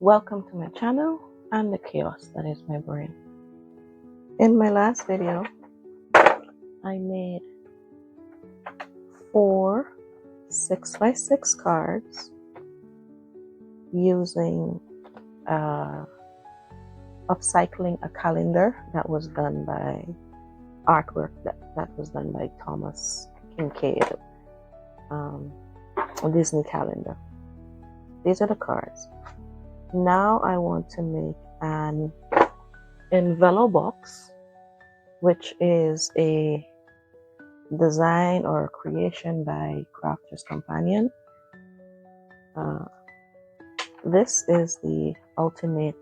Welcome to my channel and the chaos that is my brain. In my last video, I made 4 6x6 cards using upcycling a calendar that was done by artwork that was done by Thomas Kincaid, a Disney calendar. These are the cards. Now I want to make an Envelobox, which is a design or creation by Crafter's Companion. This is the Ultimate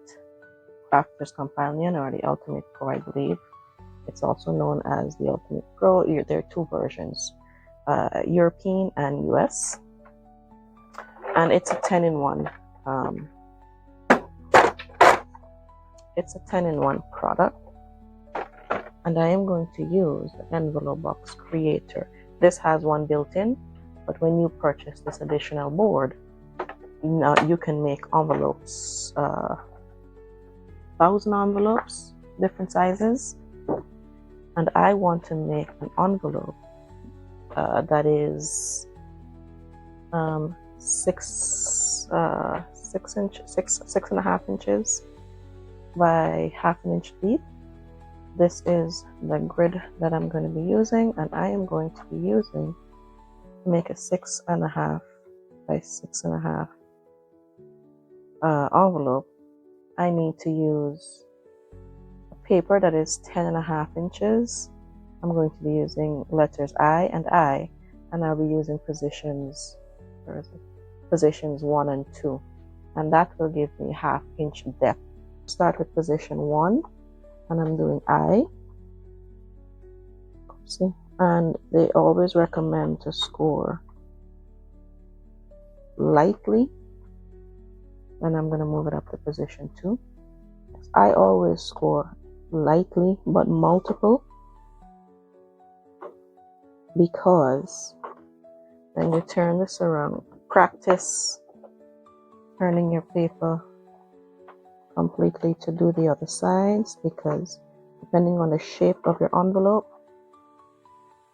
Crafter's Companion, or the Ultimate Pro, I believe. It's also known as the Ultimate Pro. There are 2 versions, European and US, and it's a 10-in-1. It's a 10-in-1 product, and I am going to use the Envelobox Creator. This has one built in, but when you purchase this additional board, you can make envelopes, 1,000 envelopes, different sizes. And I want to make an envelope that is 6.5 inches by 1/2 inch deep. This is the grid that I'm going to be using, and I am going to be using to make a 6.5 by 6.5 envelope. I need to use a paper that is 10.5 inches. I'm going to be using letters I, and I'll be using positions 1 and 2, and that will give me 1/2 inch depth. Start with position 1, and I'm doing I. See, and they always recommend to score lightly. Then I'm going to move it up to position 2. I always score lightly but multiple, because when you turn this around, practice turning your paper completely to do the other sides, because depending on the shape of your envelope,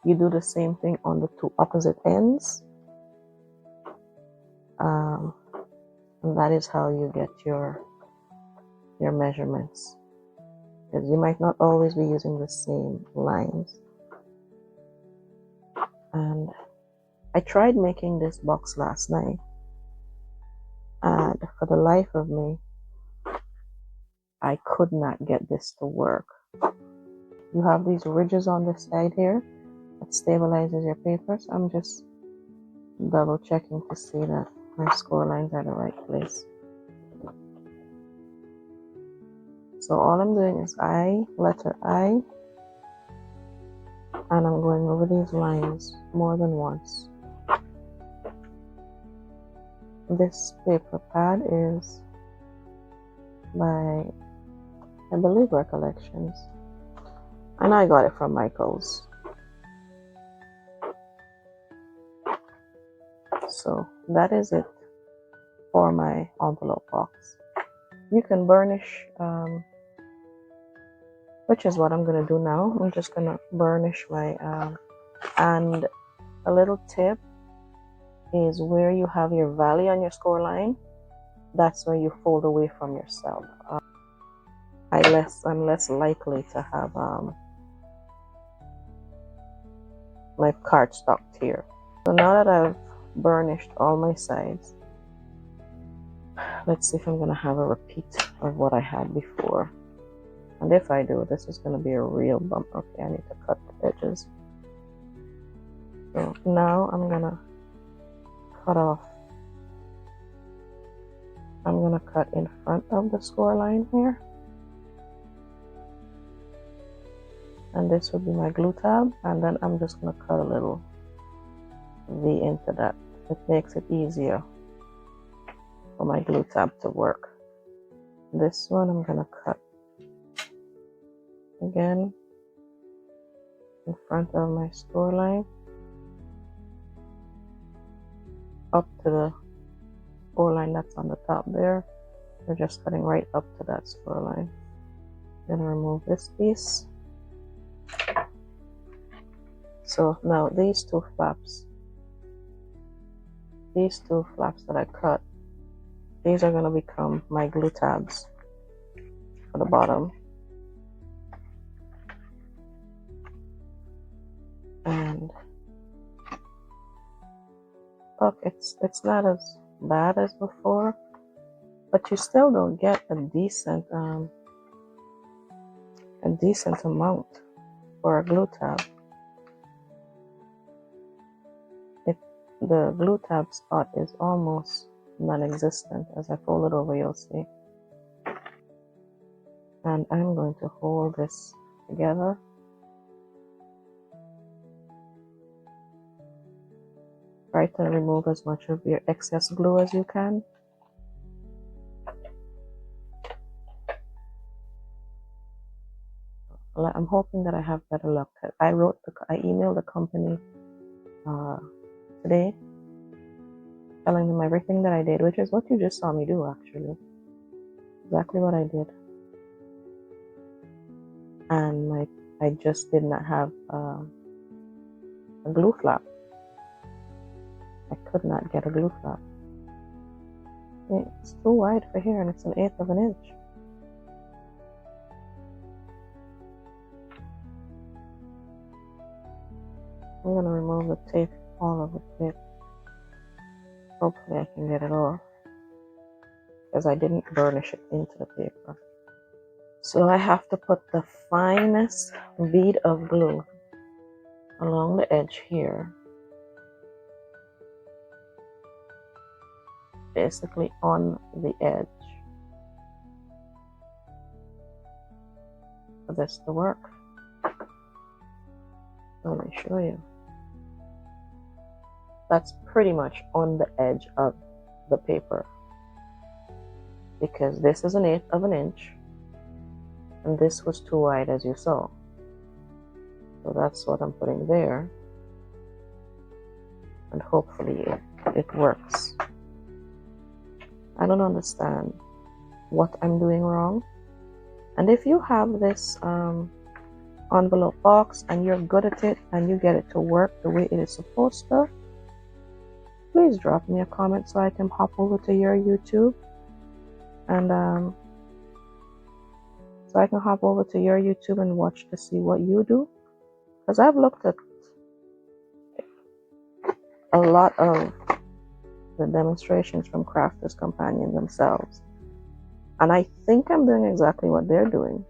you do the same thing on the 2 opposite ends, and that is how you get your measurements, because you might not always be using the same lines. And I tried making this box last night, and for the life of me, I could not get this to work. You have these ridges on the side here that stabilizes your paper, so I'm just double checking to see that my score lines are the right place. So all I'm doing is letter I, and I'm going over these lines more than once. This paper pad is by, I believe, Recollections, and I got it from Michael's. So that is it for my envelope box. You can burnish, which is what I'm going to do now. I'm just going to burnish my, and a little tip is where you have your valley on your score line, that's where you fold away from yourself. I'm less likely to have my cardstock tear. So now that I've burnished all my sides, let's see if I'm going to have a repeat of what I had before. And if I do, this is going to be a real bump. Okay, I need to cut the edges. So now I'm going to cut off. I'm going to cut in front of the score line here. And this would be my glue tab. And then I'm just going to cut a little V into that. It makes it easier for my glue tab to work. This one I'm going to cut again in front of my score line, up to the score line that's on the top there, We're just cutting right up to that square line. I'm gonna remove this piece. So now these two flaps that I cut, these are gonna become my glue tabs for the bottom. And look, it's not as bad as before, but you still don't get a decent amount for a glue tab. The glue tab spot is almost non-existent. As I fold it over, you'll see. And I'm going to hold this together. Try to remove as much of your excess glue as you can. I'm hoping that I have better luck. I emailed the company today, telling them everything that I did, which is what you just saw me do, actually. Exactly what I did. And I just did not have a glue flap. I could not get a glue flap. It's too wide for here, and it's 1/8 of an inch. I'm going to remove the tape, all of the tape. Hopefully I can get it off, because I didn't burnish it into the paper. So I have to put the finest bead of glue along the edge here, basically on the edge, for this to work. So let me show you. That's pretty much on the edge of the paper, because this is 1/8 of an inch and this was too wide, as you saw. So that's what I'm putting there, and hopefully it works. I don't understand what I'm doing wrong. And if you have this envelope box and you're good at it and you get it to work the way it is supposed to, please drop me a comment so I can hop over to your YouTube and watch to see what you do. Because I've looked at a lot of the demonstrations from Crafters Companion themselves, and I think I'm doing exactly what they're doing.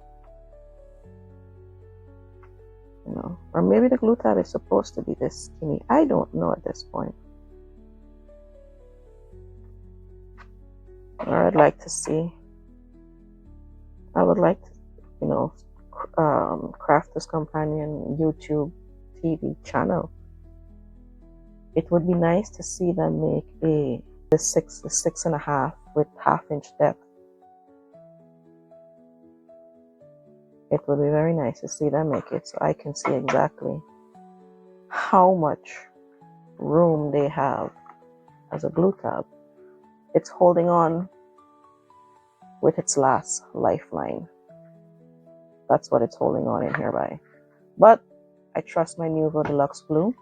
You know, or maybe the glue tab is supposed to be this skinny. I don't know at this point. Or I would like to, you know, Crafters Companion YouTube TV channel. It would be nice to see them make the 6.5 with 1/2 inch depth. It would be very nice to see them make it, so I can see exactly how much room they have as a glue tab. It's holding on with its last lifeline. That's what it's holding on in here by. But I trust my Nuvo Deluxe glue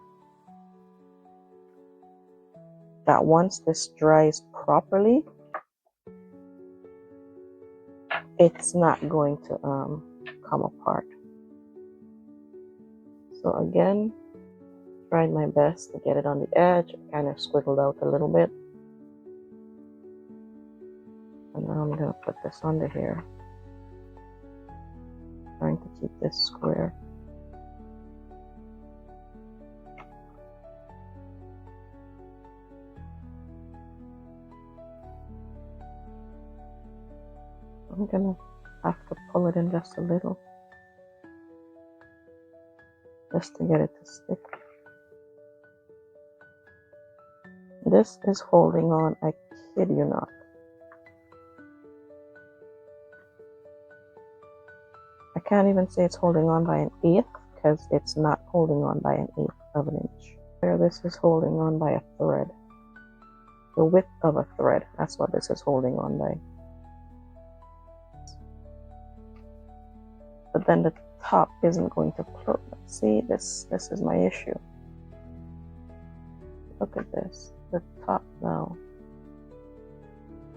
that once this dries properly, it's not going to come apart. So again, tried my best to get it on the edge, kind of squiggled out a little bit. And now I'm going to put this under here, trying to keep this square. I'm going to have to pull it in just a little, just to get it to stick. This is holding on, I kid you not. I can't even say it's holding on by 1/8, because it's not holding on by 1/8 of an inch. There, this is holding on by a thread. The width of a thread, that's what this is holding on by. but then the top isn't going to close. See, this is my issue. Look at this. The top now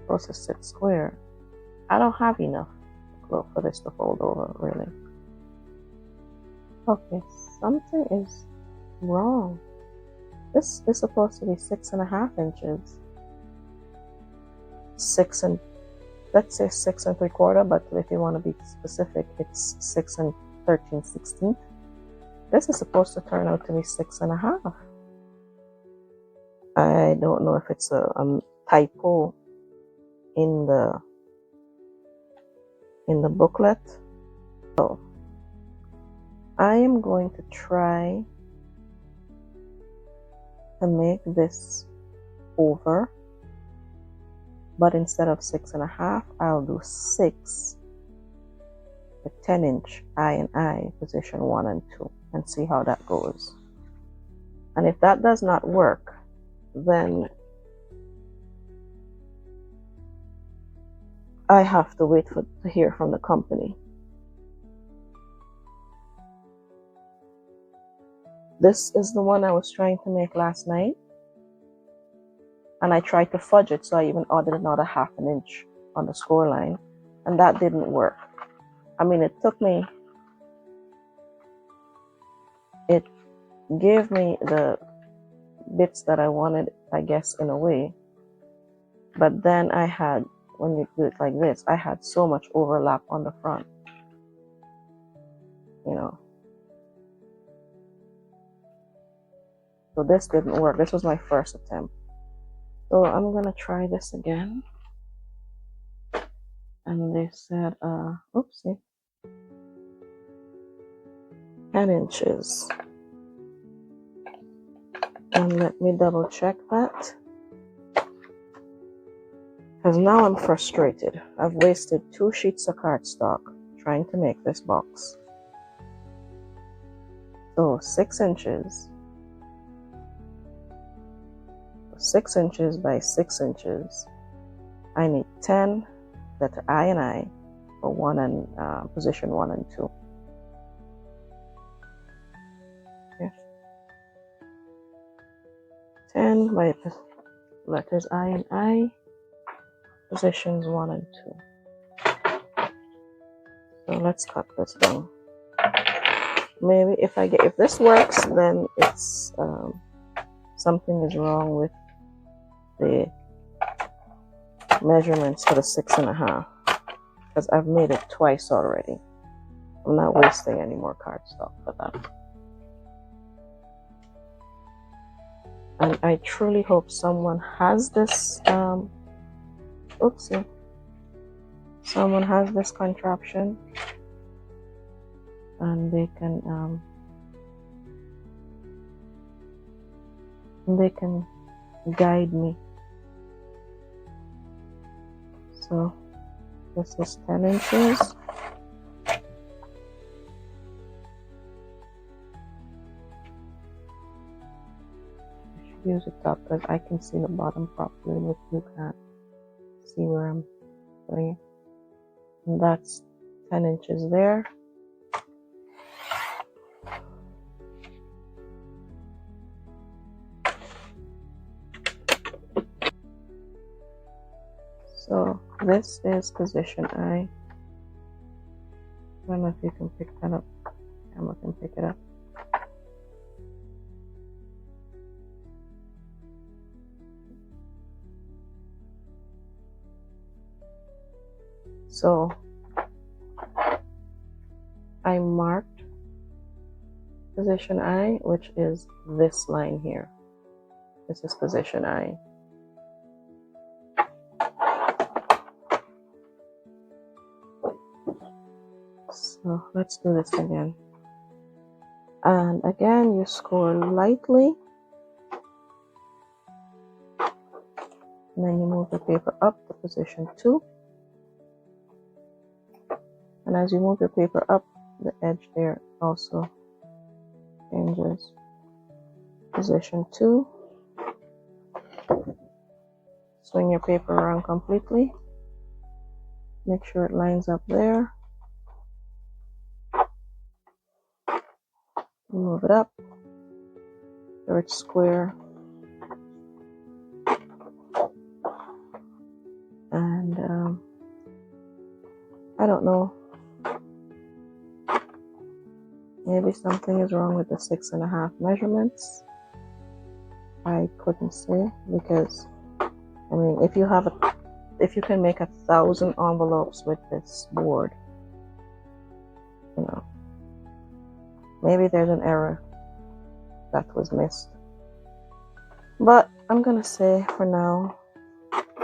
supposed to sit square. I don't have enough glue for this to fold over, really. Okay, something is wrong. This is supposed to be 6.5 inches. Let's say 6 3/4, but if you want to be specific, it's 6 13/16. This is supposed to turn out to be 6.5. I don't know if it's a typo in the booklet. So I am going to try to make this over, but instead of 6.5, I'll do 6 with 10-inch I and I, position 1 and 2, and see how that goes. And if that does not work, then I have to wait to hear from the company. This is the one I was trying to make last night, and I tried to fudge it, so I even ordered another 1/2 inch on the score line, and that didn't work. I mean, it gave me the bits that I wanted, I guess, in a way, but then I had, when you do it like this, I had so much overlap on the front, you know. So this didn't work. This was my first attempt. So I'm gonna try this again. And they said, oopsie, 10 inches. And let me double check that, because now I'm frustrated. I've wasted 2 sheets of cardstock trying to make this box. So 6 inches. 6 inches by 6 inches. I need 10 letter I and I for 1 and position 1 and 2. Okay. 10 by letters I and I, positions 1 and 2. So let's cut this down. Maybe if this works, then it's something is wrong with the measurements for the 6.5, because I've made it twice already. I'm not wasting any more cardstock for that. And I truly hope someone has this someone has this contraption, and they can guide me. So this is 10 inches. I should use the top because I can see the bottom properly, but you can't see where I'm putting it. And that's 10 inches there. So this is position I. I don't know if you can pick that up. Camera can pick it up. So I marked position I, which is this line here. This is position I. So let's do this again. And again, you score lightly. And then you move the paper up to position 2. And as you move your paper up, the edge there also changes. Position 2. Swing your paper around completely. Make sure it lines up there. move it up so it's square. And I don't know, maybe something is wrong with the 6.5 measurements. I couldn't say, because I mean, if you can make 1,000 envelopes with this board, you know, maybe there's an error that was missed. But I'm gonna say for now,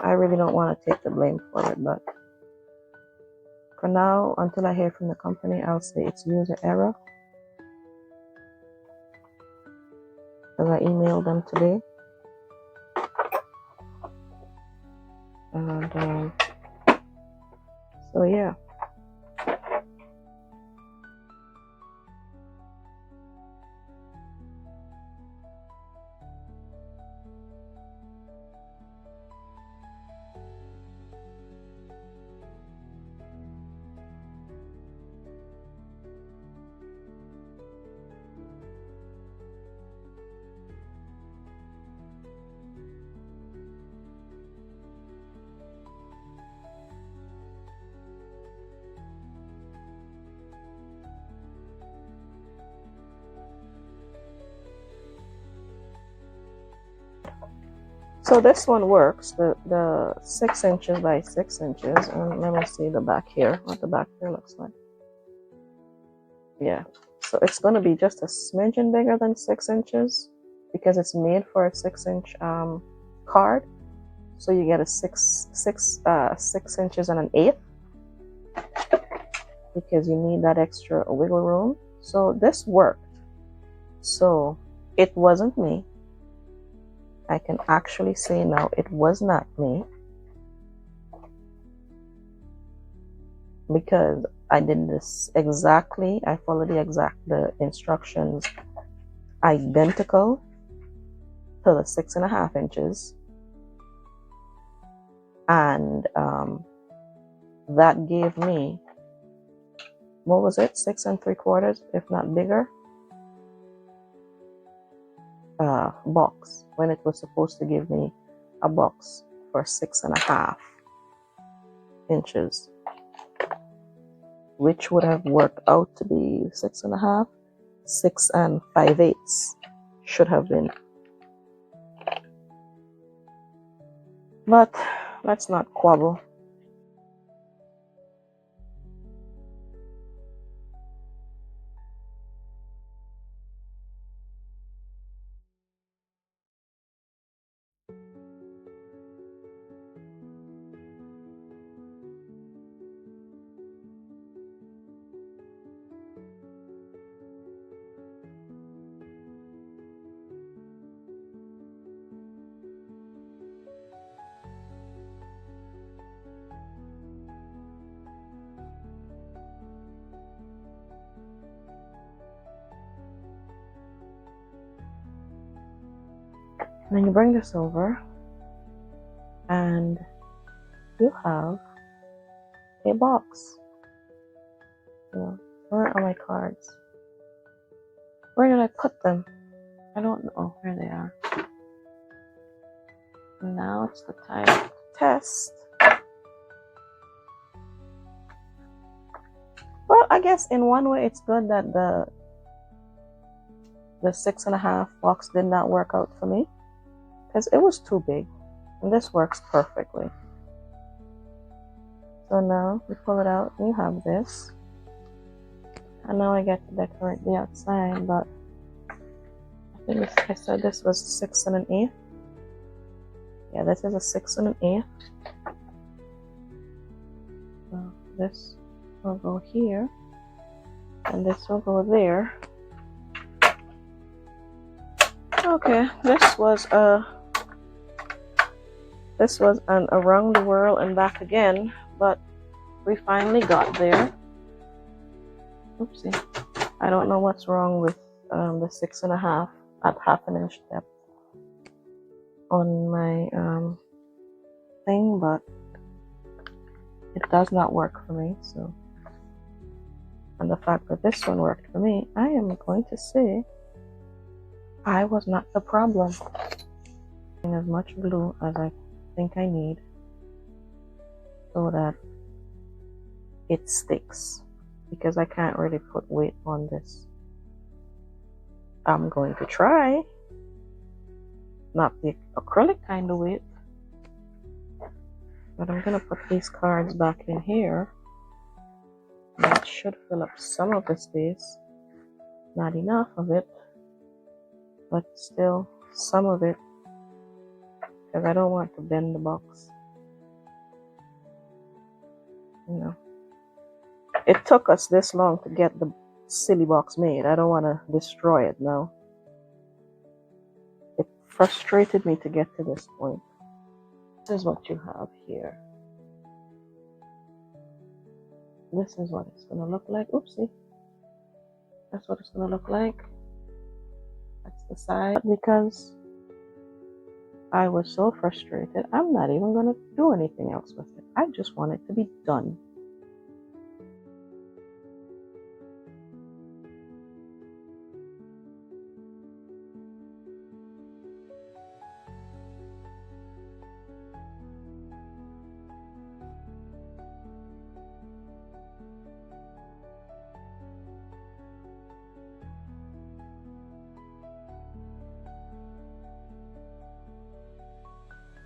I really don't want to take the blame for it, but for now, until I hear from the company, I'll say it's user error, because I emailed them today. And so yeah. So this one works, the 6 inches by 6 inches, and let me see the back here, what the back here looks like. Yeah, so it's going to be just a smidgen bigger than 6 inches because it's made for a 6-inch card. So you get a 6 inches and an eighth, because you need that extra wiggle room. So this worked. So it wasn't me. I can actually say now it was not me, because I did this exactly. I followed the instructions identical to the 6.5 inches, and that gave me, what was it, 6 3/4, if not bigger, box, when it was supposed to give me a box for 6.5 inches, which would have worked out to be 6.5, 6 5/8 should have been. But let's not quibble. Then you bring this over, and you have a box. You know, where are my cards? Where did I put them? I don't know where they are. Now it's the time to test. Well, I guess in one way it's good that the 6.5 box did not work out for me, because it was too big, and this works perfectly. So now we pull it out, and you have this, and now I get to decorate the outside. But I think I said this was 6 1/8. Yeah, this is a 6 1/8. So this will go here, and this will go there. Okay, this was an around the world and back again, but we finally got there. Oopsie, I don't know what's wrong with the 6.5 at 1/2 inch depth on my thing, but it does not work for me. So, and the fact that this one worked for me, I am going to say I was not the problem. As much glue as I think I need so that it sticks, because I can't really put weight on this. I'm going to try, not the acrylic kind of weight, but I'm gonna put these cards back in here. That should fill up some of the space, not enough of it, but still some of it, because I don't want to bend the box. You know, it took us this long to get the silly box made. I don't want to destroy it now. It frustrated me to get to this point. This is what you have here. This is what it's gonna look like. Oopsie. That's what it's gonna look like. That's the side. Because I was so frustrated, I'm not even gonna do anything else with it. I just want it to be done.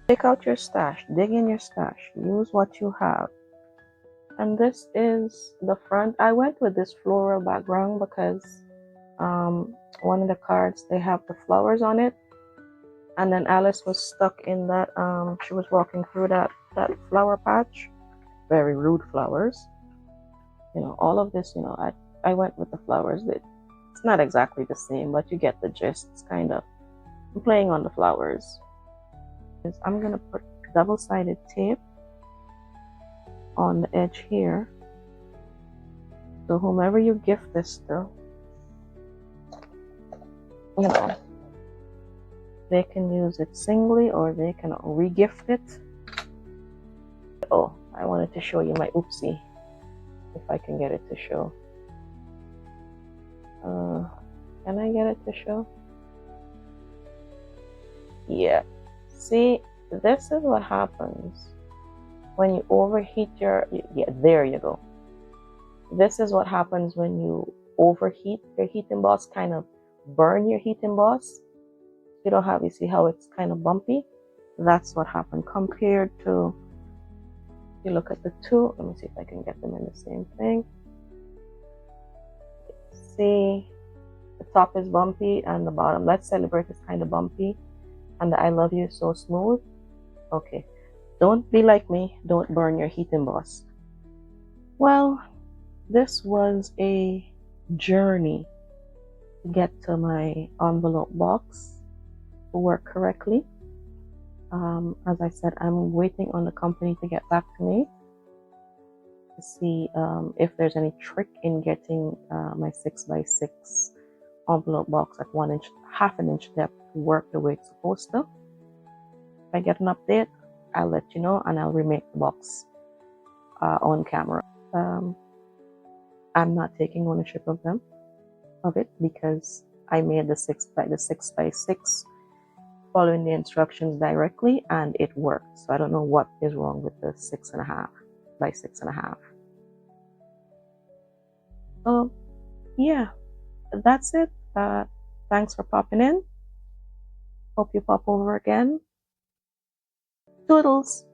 Take out your stash, dig in your stash, use what you have. And this is the front. I went with this floral background because one of the cards, they have the flowers on it. And then Alice was stuck in that, she was walking through that flower patch. Very rude flowers. You know, all of this, you know, I went with the flowers. It's not exactly the same, but you get the gist. It's kind of, I'm playing on the flowers. I'm gonna put double-sided tape on the edge here, so whomever you gift this to, you know, they can use it singly or they can re-gift it. Oh, I wanted to show you my oopsie, if I can get it to show. Can I get it to show? Yeah. See, this is what happens when you overheat your, yeah, there you go. This is what happens when you overheat your heat emboss, kind of burn your heat emboss. You don't have, you see how it's kind of bumpy? That's what happened compared to, you look at the two, let me see if I can get them in the same thing. See, the top is bumpy and the bottom, Let's Celebrate, is kind of bumpy, and the I Love You is so smooth. Okay, don't be like me, don't burn your heat emboss. Well, this was a journey to get to my envelope box to work correctly. As I said, I'm waiting on the company to get back to me to see if there's any trick in getting my 6x6 envelope box at 1 inch, half an inch depth to work the way it's supposed to. If I get an update, I'll let you know, and I'll remake the box on camera. I'm not taking ownership of it because I made the 6x6 following the instructions directly, and it worked. So I don't know what is wrong with the 6.5 by 6.5. So yeah, that's it. Thanks for popping in. Hope you pop over again. Toodles.